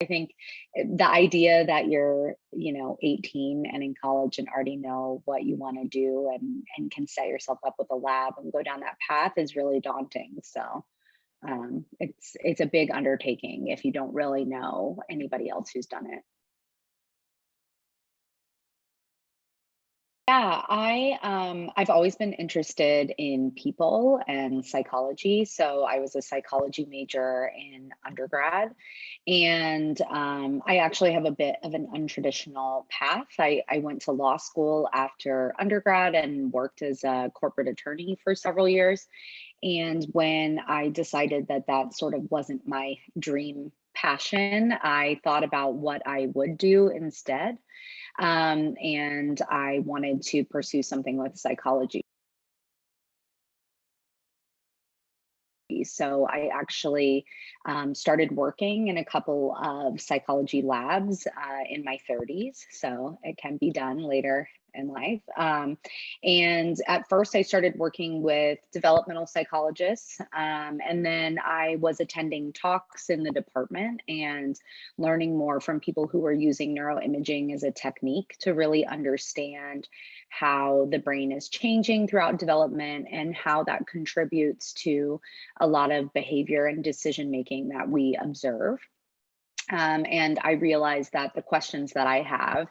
I think the idea that you're, 18 and in college and already know what you want to do and can set yourself up with a lab and go down that path is really daunting. So it's a big undertaking if you don't really know anybody else who's done it. Yeah, I've always been interested in people and psychology. So I was a psychology major in undergrad, and I actually have a bit of an untraditional path. I went to law school after undergrad and worked as a corporate attorney for several years. And when I decided that that sort of wasn't my dream passion, I thought about what I would do instead. And I wanted to pursue something with psychology. So I actually started working in a couple of psychology labs in my 30s. So it can be done later in life. And at first, I started working with developmental psychologists. And then I was attending talks in the department and learning more from people who were using neuroimaging as a technique to really understand how the brain is changing throughout development and how that contributes to a lot of behavior and decision making that we observe. And I realized that the questions that I have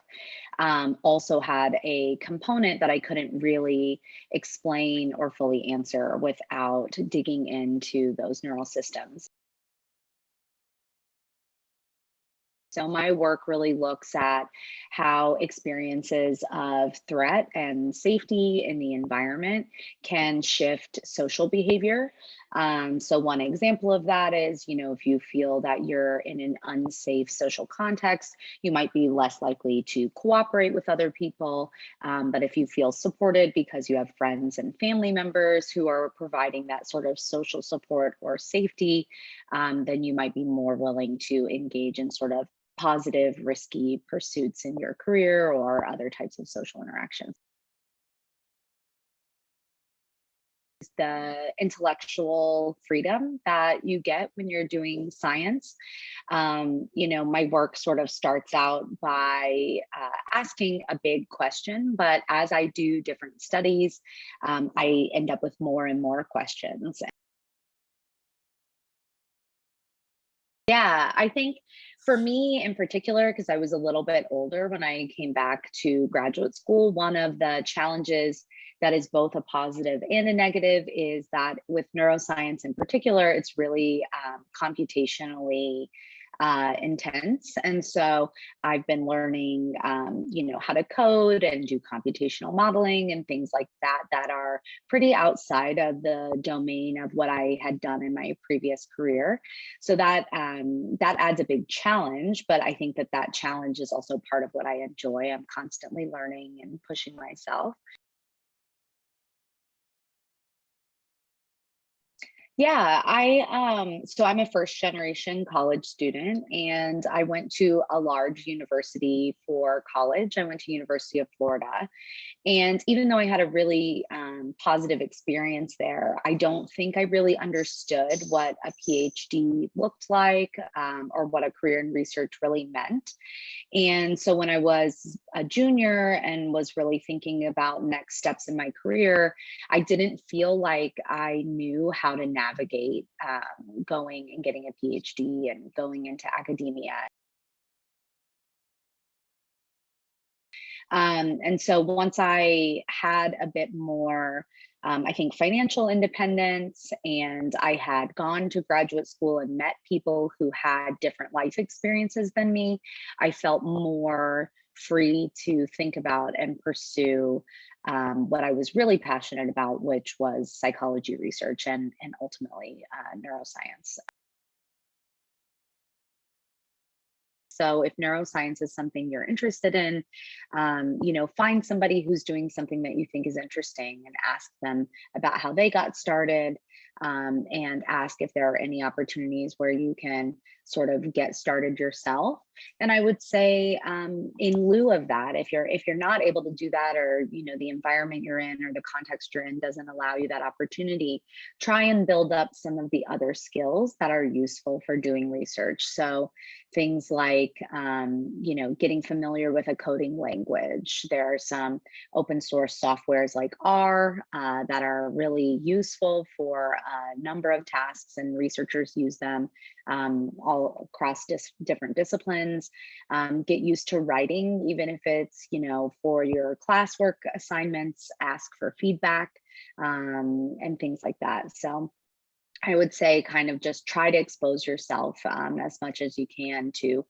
also had a component that I couldn't really explain or fully answer without digging into those neural systems. So my work really looks at how experiences of threat and safety in the environment can shift social behavior. So one example of that is, if you feel that you're in an unsafe social context, you might be less likely to cooperate with other people. But if you feel supported because you have friends and family members who are providing that sort of social support or safety, then you might be more willing to engage in sort of positive, risky pursuits in your career or other types of social interactions. The intellectual freedom that you get when you're doing science. My work sort of starts out by asking a big question, but as I do different studies, I end up with more and more questions. Yeah, I think for me in particular, because I was a little bit older when I came back to graduate school, one of the challenges that is both a positive and a negative is that with neuroscience in particular, it's really computationally intense. And so I've been learning, how to code and do computational modeling and things like that that are pretty outside of the domain of what I had done in my previous career. So that adds a big challenge, but I think that that challenge is also part of what I enjoy. I'm constantly learning and pushing myself. Yeah, so I'm a first generation college student and I went to a large university for college. I went to University of Florida. And even though I had a really positive experience there, I don't think I really understood what a PhD looked like, or what a career in research really meant. And so when I was a junior and was really thinking about next steps in my career, I didn't feel like I knew how to navigate going and getting a PhD and going into academia. And so once I had a bit more, I think, financial independence, and I had gone to graduate school and met people who had different life experiences than me, I felt more free to think about and pursue what I was really passionate about, which was psychology research and ultimately neuroscience. So if neuroscience is something you're interested in, find somebody who's doing something that you think is interesting and ask them about how they got started. and ask if there are any opportunities where you can sort of get started yourself. And I would say, in lieu of that, if you're not able to do that, or the environment you're in or the context you're in doesn't allow you that opportunity, try and build up some of the other skills that are useful for doing research. So things like, getting familiar with a coding language. There are some open source softwares like R that are really useful for a number of tasks, and researchers use them all across different disciplines. Get used to writing, even if it's, for your classwork assignments, ask for feedback, and things like that. So I would say kind of just try to expose yourself as much as you can to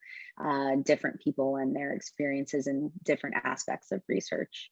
different people and their experiences in different aspects of research.